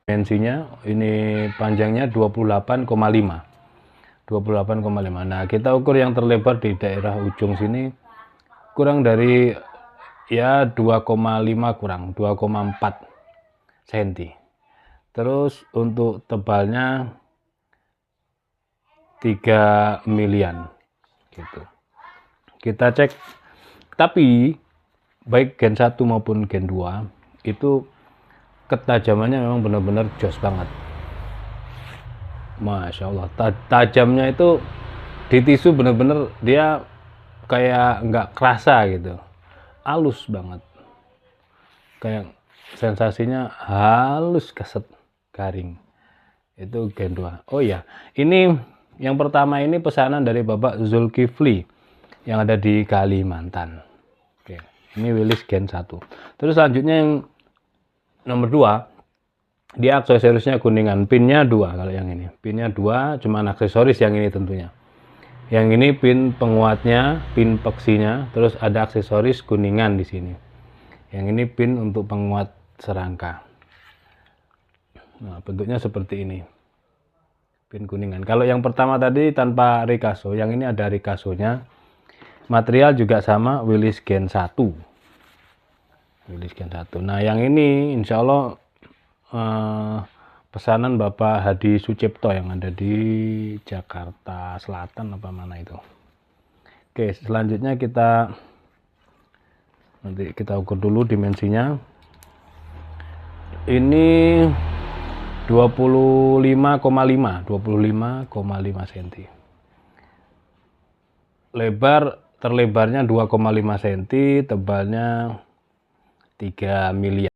dimensinya ini panjangnya 28,5. Nah, kita ukur yang terlebar di daerah ujung sini kurang dari ya 2,5 kurang 2,4 cm. Terus untuk tebalnya 3 milian gitu. Kita cek, tapi baik Gen 1 maupun Gen 2 itu ketajamannya memang benar-benar jos banget. Masya Allah, tajamnya itu di tisu benar-benar dia kayak nggak kerasa gitu, halus banget, kayak sensasinya halus, keset, garing. Itu Gen 2. Oh ya, ini yang pertama ini pesanan dari Bapak Zulkifli yang ada di Kalimantan. Oke, ini Willys Gen 1. Terus selanjutnya yang nomor 2, dia aksesorisnya kuningan, pinnya 2. Kalau yang ini pinnya 2, cuman aksesoris yang ini tentunya. Yang ini pin penguatnya, pin peksinya, terus ada aksesoris kuningan di sini. Yang ini pin untuk penguat serangka. Nah, bentuknya seperti ini, pin kuningan. Kalau yang pertama tadi tanpa Ricasso, yang ini ada Ricassonya. Material juga sama, Willys Gen 1. Willys Gen 1. Nah, yang ini insya Allah pesanan Bapak Hadi Sucipto yang ada di Jakarta Selatan apa mana itu. Oke, selanjutnya nanti kita ukur dulu dimensinya. Ini 25,5 cm. Terlebarnya 2,5 cm, tebalnya 3 miliar.